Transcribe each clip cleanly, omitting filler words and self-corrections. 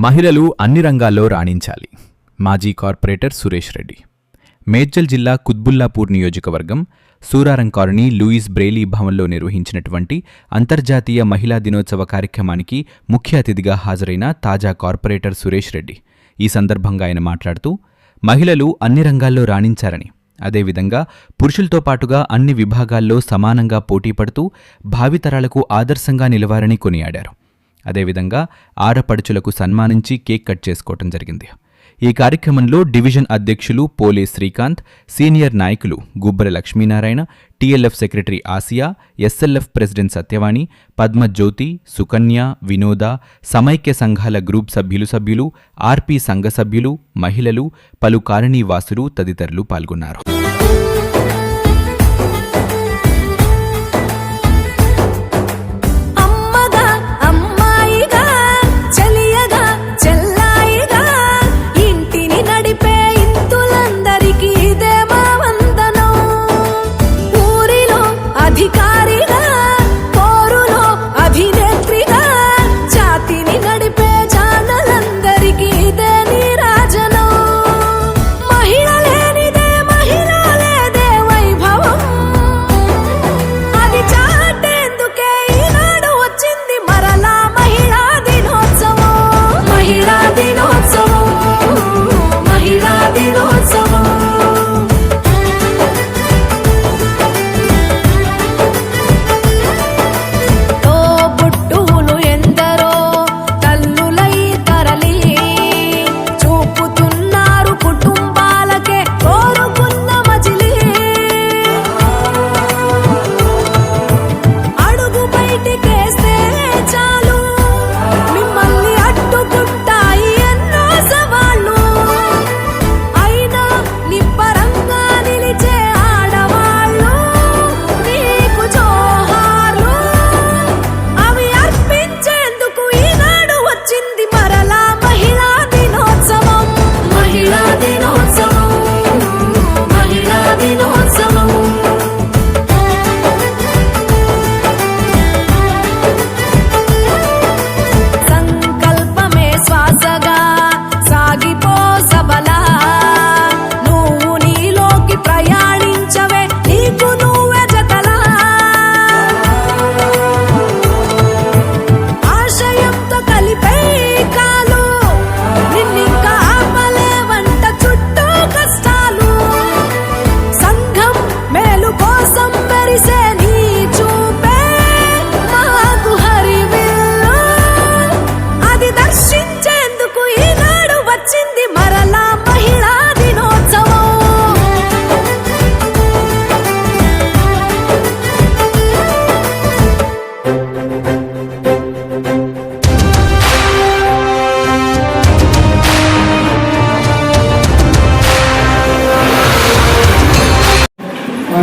మహిళలు అన్ని రంగాల్లో రాణించాలి. మాజీ కార్పొరేటర్ సురేష్ రెడ్డి. మేడ్చల్ జిల్లా కుత్బుల్లాపూర్ నియోజకవర్గం సూరారం కాలనీ లూయిస్ బ్రెయిలీ భవన్లో నిర్వహించినటువంటి అంతర్జాతీయ మహిళా దినోత్సవ కార్యక్రమానికి ముఖ్య అతిథిగా హాజరైన తాజా కార్పొరేటర్ సురేష్ రెడ్డి ఈ సందర్భంగా ఆయన మాట్లాడుతూ మహిళలు అన్ని రంగాల్లో రాణించారని, అదేవిధంగా పురుషులతో పాటుగా అన్ని విభాగాల్లో సమానంగా పోటీపడుతూ భావితరాలకు ఆదర్శంగా నిలవారని కొనియాడారు. అదేవిధంగా ఆడపడుచులకు సన్మానించి కేక్ కట్ చేసుకోవటం జరిగింది. ఈ కార్యక్రమంలో డివిజన్ అధ్యక్షులు పోలే శ్రీకాంత్, సీనియర్ నాయకులు Gubbara Lakshminarayana, TLF secretary Asiya, SLF president Satyavani, Padmajyothi, Sukanya, Vinoda, సమైక్య సంఘాల గ్రూప్ సభ్యులు, ఆర్పీ సంఘ సభ్యులు, మహిళలు, పలు కాలనీవాసులు తదితరులు పాల్గొన్నారు.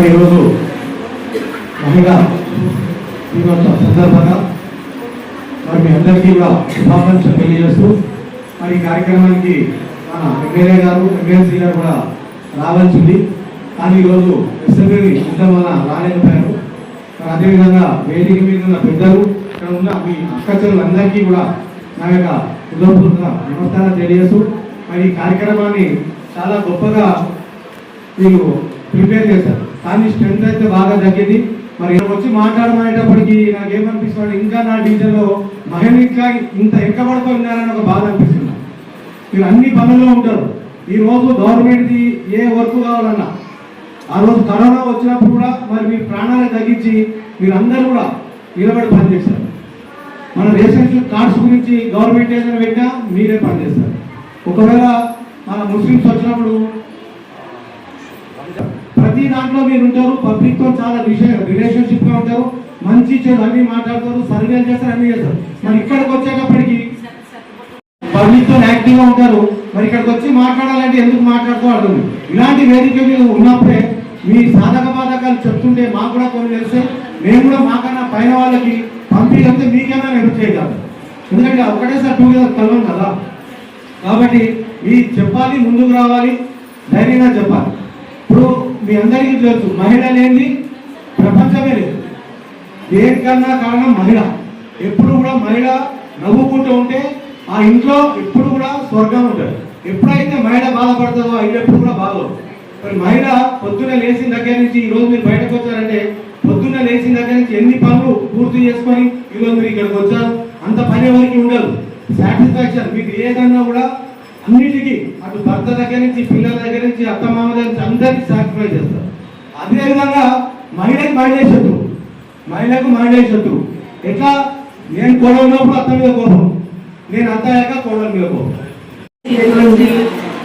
ఈరోజు మహిళా దినోత్సవ సందర్భంగా మరి మీ అందరికీ కూడా శుభాకాంక్షలు తెలియజేస్తూ మరి ఈ కార్యక్రమానికి మన ఎమ్మెల్యే గారు, ఎమ్మెల్సీ గారు కూడా రావాల్సింది. కానీ ఈరోజు ఎస్ఎంఏని ఉండడం వల్ల రాలేకపోయారు. మరి అదేవిధంగా వేదిక మీద ఉన్న పెద్దలు, ఇక్కడ ఉన్న మీ అక్కచెల్లెలందరికీ కూడా నా యొక్క హృదయపూర్వక నమస్కారం తెలియజేస్తూ మరి ఈ కార్యక్రమాన్ని చాలా గొప్పగా మీరు ప్రిపేర్ చేశారు. కానీ స్ట్రెంత్ అయితే బాగా తగ్గింది. మరి వచ్చి మాట్లాడమనేటప్పటికీ నాకేమనిపిస్తుంది, ఇంకా నా డివిజన్లో మహిళలు ఇంకా ఇంత ఎక్కబడుతూ ఉన్నారని ఒక బాధ అనిపిస్తుంది. మీరు అన్ని పనుల్లో ఉంటారు. ఈరోజు గవర్నమెంట్ది ఏ వర్క్ కావాలన్నా, ఆ రోజు కరోనా వచ్చినప్పుడు కూడా మరి మీ ప్రాణాలను తగ్గించి మీరందరూ కూడా నిలబడి పనిచేస్తారు. మన రేషన్ కార్డ్స్ గురించి గవర్నమెంట్ ఏదైనా పెట్టా మీరే పనిచేస్తారు. ఒకవేళ మన ముస్లిమ్స్ వచ్చినప్పుడు ప్రతి దాంట్లో మీరు ఉంటారు. పబ్లిక్తో చాలా రిలేషన్షిప్గా ఉంటారు. మంచి చెడు అన్ని మాట్లాడతారు, సర్వేలు చేస్తారు, అన్ని చేస్తారు. మరి ఇక్కడికి వచ్చేటప్పటికి పబ్లిక్తో యాక్టివ్గా ఉంటారు. మరి ఇక్కడికి వచ్చి మాట్లాడాలంటే ఎందుకు మాట్లాడుతూ అర్థం. ఇలాంటి వేదిక మీద ఉన్నప్పుడే మీ సాధక బాధకాలు చెప్తుంటే మాకు కూడా కొన్ని తెలిస్తే మేము కూడా మాకన్నా పైన వాళ్ళకి పంపిస్తే మీకైనా నేను చేయగలం. ఎందుకంటే ఒకటేసారి టూగెదర్ కలవం కదా. కాబట్టి మీ చెప్పాలి, ముందుకు రావాలి, ధైర్యంగా చెప్పాలి. ఇప్పుడు మీ అందరికీ తెలుసు, మహిళ లేని ప్రపంచమే లేదు. దేనికన్నా కారణం మహిళ. ఎప్పుడు కూడా మహిళ నవ్వుకుంటూ ఉంటే ఆ ఇంట్లో ఎప్పుడు కూడా స్వర్గం ఉంటుంది. ఎప్పుడైతే మహిళ బాధపడుతుందో ఆ ఇల్లు ఎప్పుడు కూడా బాగోదు. మరి మహిళ పొద్దున్న లేచిన దగ్గర నుంచి ఈరోజు మీరు బయటకు వచ్చారంటే పొద్దున్న లేచిన దగ్గర నుంచి ఎన్ని పనులు పూర్తి చేసుకొని ఈరోజు మీరు ఇక్కడికి వచ్చారు. అంత పని ఎవరికి ఉండదు. సాటిస్ఫాక్షన్ మీకు ఏదన్నా కూడా అన్నిటికీ అటు భర్త దగ్గర నుంచి పిల్లల దగ్గర నుంచి అత్తమామ దగ్గర నుంచి అందరికీ సాక్రిఫైస్ చేస్తారు. అదేవిధంగా మహిళకు మహిళే శత్రువు. ఎట్లా? నేను కోడలు ఉన్నప్పుడు అత్త మీద కోపం, నేను అత్త అయ్యాక కోడల మీద కోపం.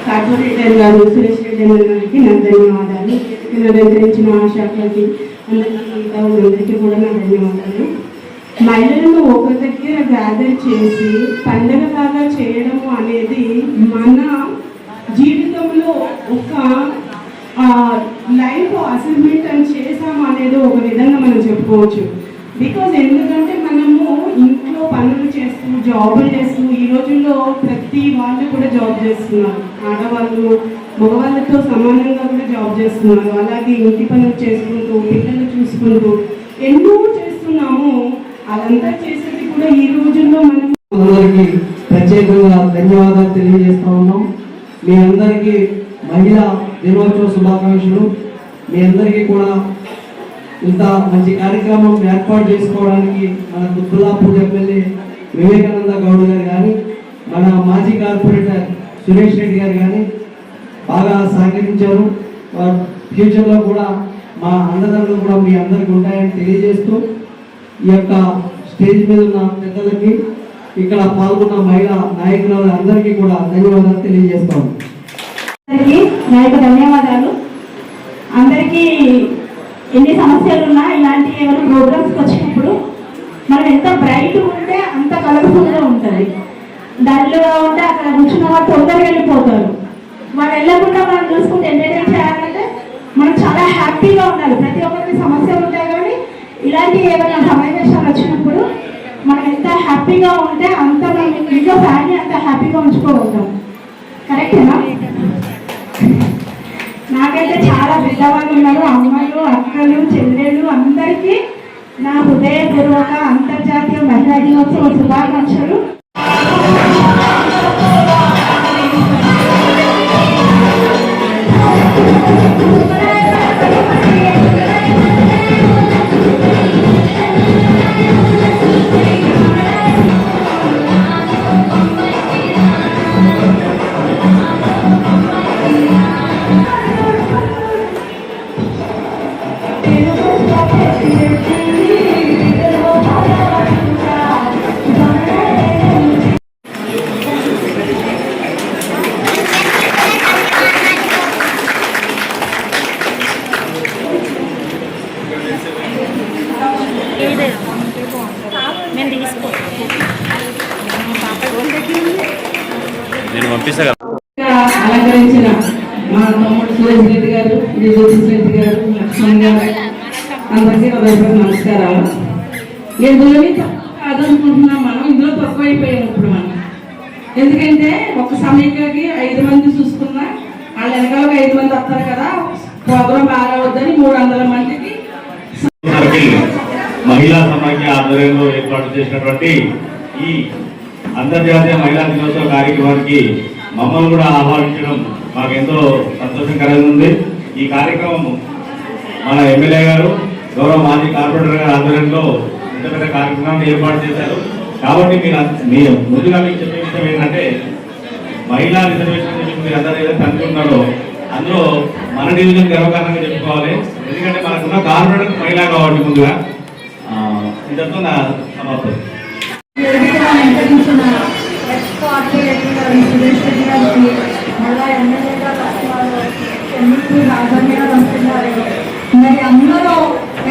కార్పొరేటర్ గారు సురేష్ రెడ్డి గారికి నా ధన్యవాదాలు. అలంకరించిన ఆశాఖలకి అందరికీ కూడా నా ధన్యవాదాలు. మహిళలను ఒక దగ్గర గ్యాదర్ చేసి పండుగలాగా చేయడము అనేది మన జీవితంలో ఒక లైఫ్ అసైన్మెంట్ అని చేసాము అనేది ఒక విధంగా మనం చెప్పుకోవచ్చు. బికాజ్ ఎందుకంటే మనము ఇంట్లో పనులు చేస్తూ జాబులు చేస్తూ ఈ రోజుల్లో ప్రతి వాళ్ళు కూడా జాబ్ చేస్తున్నారు. ఆడవాళ్ళు మగవాళ్ళతో సమానంగా కూడా జాబ్ చేస్తున్నారు. అలాగే ఇంటి పనులు చేసుకుంటూ పిల్లలు చూసుకుంటూ ఎన్నో చేస్తున్నాము. అదంతా చేసేది కూడా ఈ రోజుల్లో మనం అందరికీ ప్రత్యేకంగా ధన్యవాదాలు తెలియజేస్తా ఉన్నాం. మీ అందరికీ మహిళా దినోత్సవ శుభాకాంక్షలు. మీ అందరికీ కూడా ఇంత మంచి కార్యక్రమం ఏర్పాటు చేసుకోవడానికి మన కుత్బుల్లాపూర్ ఎమ్మెల్యే వివేకానంద గౌడ్ గారు కానీ మన మాజీ కార్పొరేటర్ సురేష్ రెడ్డి గారు కానీ బాగా సహకరించారు. ఫ్యూచర్లో కూడా మా అండదండలు కూడా మీ అందరికీ ఉంటాయని తెలియజేస్తూ ఈ యొక్క స్టేజ్ మీద ఉన్న పెద్దలకి ఇక్కడ పాల్గొన్న మహిళా నాయకుల అందరికీ కూడా ధన్యవాదాలు తెలియజేస్తాము. ధన్యవాదాలు. అందరికీ ఎన్ని సమస్యలు ఉన్నా ఇలాంటి ఏమైనా ప్రోగ్రామ్స్కి వచ్చినప్పుడు మనం ఎంత బ్రైట్ ఉంటే అంత కలర్ఫుల్గా ఉంటుంది. డల్గా ఉంటే అక్కడ కూర్చున్న వాళ్ళు తొందరగా వెళ్ళిపోతారు. వాళ్ళు వెళ్ళకుండా మనం చూసుకుంటే ఎంటర్టైన్ చేయాలంటే మనం చాలా హ్యాపీగా ఉండాలి. ప్రతి ఒక్కరికి సమస్యలు ఉంటాయి కానీ ఇలాంటి ఏమైనా సమావేశాలు వచ్చినప్పుడు మనం ఎంత హ్యాపీగా ఉంటే అంత మనం ఇంట్లో ఫ్యామిలీ అంత హ్యాపీగా ఉంచుకోగలుగుతాం. కరెక్టేనా? నాకైతే చాలా పెద్దవాళ్ళు ఉన్నారు, అమ్మలు, అక్కలు, చెల్లెళ్ళు అందరికీ నా హృదయపూర్వక అంతర్జాతీయ మహిళా దినోత్సవ శుభాకాంక్షలు. నేను పంపిస్తా. అలంకరించిన మా తమ్ముడు సురేష్ రెడ్డి గారు, విజయ్ రెడ్డి గారు, లక్ష్మణ్ గారు అందరికీ నమస్కారాలు. ఇందులోని కాదనుకుంటున్నాం, మనం ఇందులో తక్కువైపోయాం ఇప్పుడు మనం. ఎందుకంటే ఒక సమయంలోకి 5 మంది చూసుకున్నా వాళ్ళ వెనకాల 5 మంది వస్తారు కదా, ప్రోగ్రాం బాగా వద్దని 300 మందికి మహిళా సమాఖ్య ఆధ్వర్యంలో ఏర్పాటు చేసినటువంటి ఈ అంతర్జాతీయ మహిళా దినోత్సవ కార్యక్రమానికి మమ్మల్ని కూడా ఆహ్వానించడం మాకు ఎంతో సంతోషకరంగా ఉంది. ఈ కార్యక్రమం మన ఎమ్మెల్యే గారు, గౌరవ మాజీ కార్పొరేటర్ గారి ఆధ్వర్యంలో ఇంత పెద్ద కార్యక్రమాన్ని ఏర్పాటు చేశారు. కాబట్టి మీరు ముందుగా మీకు చెప్పే విషయం ఏంటంటే మహిళా రిజర్వేషన్ మీరు అందరూ ఏదైతే అనుకుంటున్నారో అందులో మన డివిజన్ గర్వకారణంగా చెప్పుకోవాలి. ఎందుకంటే మనకున్న కార్పొరేటర్ మహిళా కాబట్టి ముందుగా ఇంతతో నా సమాప్తం. మరి అందరూ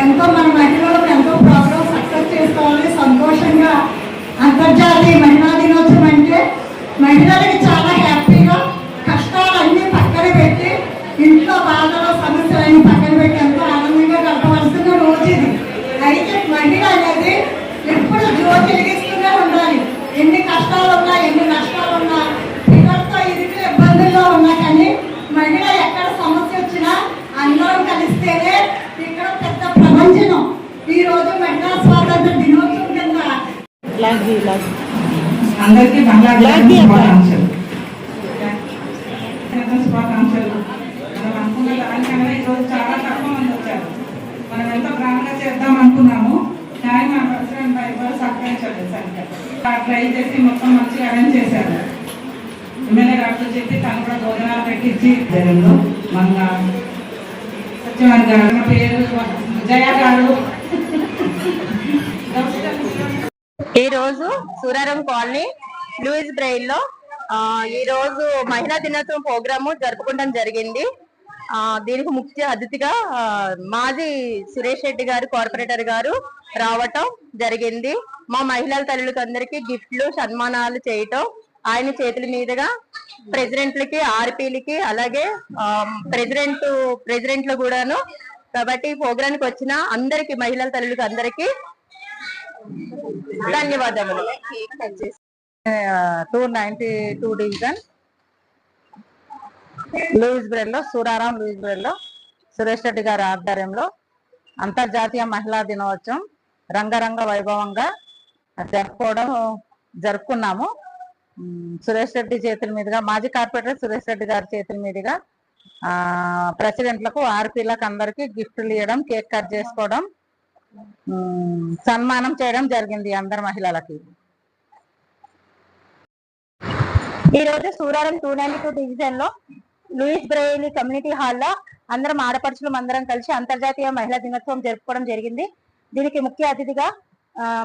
ఎంతో మన మహిళలు ఎంతో ప్రోగ్రామ్ సక్సెస్ చేసుకోవాలని సంతోషంగా అంతర్జాతీయ మహిళా దినోత్సవం అంటే మహిళలకి చాలా హ్యాపీగా కష్టాలన్నీ పక్కన పెట్టి ఇంట్లో బాధలు సమస్యలన్నీ పక్కన పెట్టి ఎంతో ఆనందంగా గడపవలసిన రోజు ఇది. అయితే మహిళ అనేది ఎప్పుడు జ్యోతి వెలిగిస్తూనే ఉండాలి. ఎన్ని కష్టాలు ఉన్నా, ఎన్ని నష్టాలు ఉన్నా, పిల్లలతో ఇరుకు ఇబ్బందుల్లో ఉన్నా కానీ మహిళ ఎక్కడ సమస్య వచ్చినా అందరం కలిస్తేనే ఇక్కడ పెద్ద ప్రపంచం. ఈ రోజు మహిళా స్వాతంత్ర దినోత్సవం కింద అందరికీ మహిళా దినోత్సవ శుభాకాంక్షలు. శుభాకాంక్షలు. మనం అనుకున్న దానికన్నా ఈరోజు చాలా తక్కువ మంది వచ్చారు. మనం ఎంత గ్రాండ్గా చేద్దాం అనుకున్నాము, కానీ మా ప్రెసిడెంట్ ఎవరు సహకరించలేదు సరిగ్గా. ట్రై చేసి మొత్తం మంచిగా అరేంజ్ చేశారు. ఎమ్మెల్యే గారితో చెప్పి తను కూడా భోజనాలు పెట్టించి జనంలో మన సత్యవాన్ గారు, నా పేరు జయ గారు. ఈ రోజు సూరారం కాలనీ లూయిస్ బ్రెయిల్ లో ఈ రోజు మహిళా దినోత్సవం ప్రోగ్రాము జరుపుకోవడం జరిగింది. దీనికి ముఖ్య అతిథిగా మాజీ సురేష్ రెడ్డి గారు కార్పొరేటర్ గారు రావటం జరిగింది. మా మహిళల తల్లులకు అందరికీ గిఫ్ట్లు సన్మానాలు చేయటం ఆయన చేతుల మీదుగా ప్రెసిడెంట్లకి ఆర్పీలకి అలాగే ప్రెసిడెంట్లు కూడాను. కాబట్టి ప్రోగ్రాంకి వచ్చిన అందరికి మహిళల తల్లులకు అందరికీ ధన్యవాదములు. 292 డివిజన్ లూయిస్ బ్రెయిల్ లో సూరారం లూయిస్ బ్రెయిల్ లో సురేష్ రెడ్డి గారి ఆధ్వర్యంలో అంతర్జాతీయ మహిళా దినోత్సవం రంగరంగ వైభవంగా జరుపుకున్నాము. సురేష్ రెడ్డి చేతుల మీదుగా, మాజీ కార్పొరేటర్ సురేష్ రెడ్డి గారి చేతుల మీదుగా ప్రెసిడెంట్లకు ఆర్పీలకు అందరికి గిఫ్ట్లు ఇవ్వడం, కేక్ కట్ చేసుకోవడం, సన్మానం చేయడం జరిగింది అందరు మహిళలకి. ఈ రోజు సూరారం 292 డివిజన్ లో లూయిస్ బ్రెయిలీ కమ్యూనిటీ హాల్లో అందరం ఆడపడుచులు అందరం కలిసి అంతర్జాతీయ మహిళా దినోత్సవం జరుపుకోవడం జరిగింది. దీనికి ముఖ్య అతిథిగా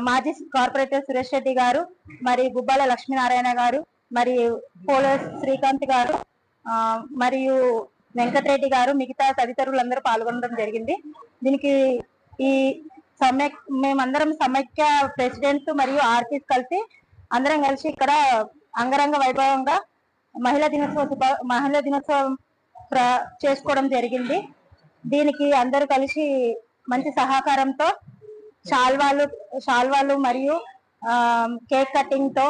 మాజీ కార్పొరేటర్ సురేష్ రెడ్డి గారు, మరి గుబ్బాల లక్ష్మీనారాయణ గారు, మరియు పోలీస్ శ్రీకాంత్ గారు, మరియు వెంకటరెడ్డి గారు, మిగతా తదితరులందరూ పాల్గొనడం జరిగింది. దీనికి ఈ మేమందరం సమైక్య ప్రెసిడెంట్ మరియు ఆర్పీస్ కలిసి అందరం కలిసి ఇక్కడ అంగరంగ వైభవంగా మహిళా దినోత్సవం చేసుకోవడం జరిగింది. దీనికి అందరూ కలిసి మంచి సహకారంతో శాల్వాలు మరియు కేక్ కటింగ్ తో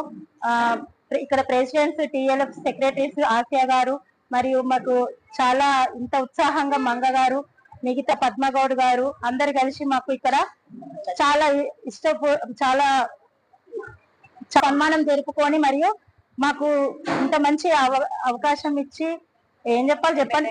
ఇక్కడ ప్రెసిడెంట్స్, టిఎల్ఎఫ్ సెక్రటరీస్ ఆసియా గారు, మరియు మాకు చాలా ఇంత ఉత్సాహంగా మంగ గారు, మిగతా పద్మగౌడ్ గారు అందరు కలిసి మాకు ఇక్కడ చాలా చాలా సన్మానం జరుపుకొని మరియు మాకు ఇంత మంచి అవకాశం ఇచ్చి ఏం చెప్పాలి చెప్పండి.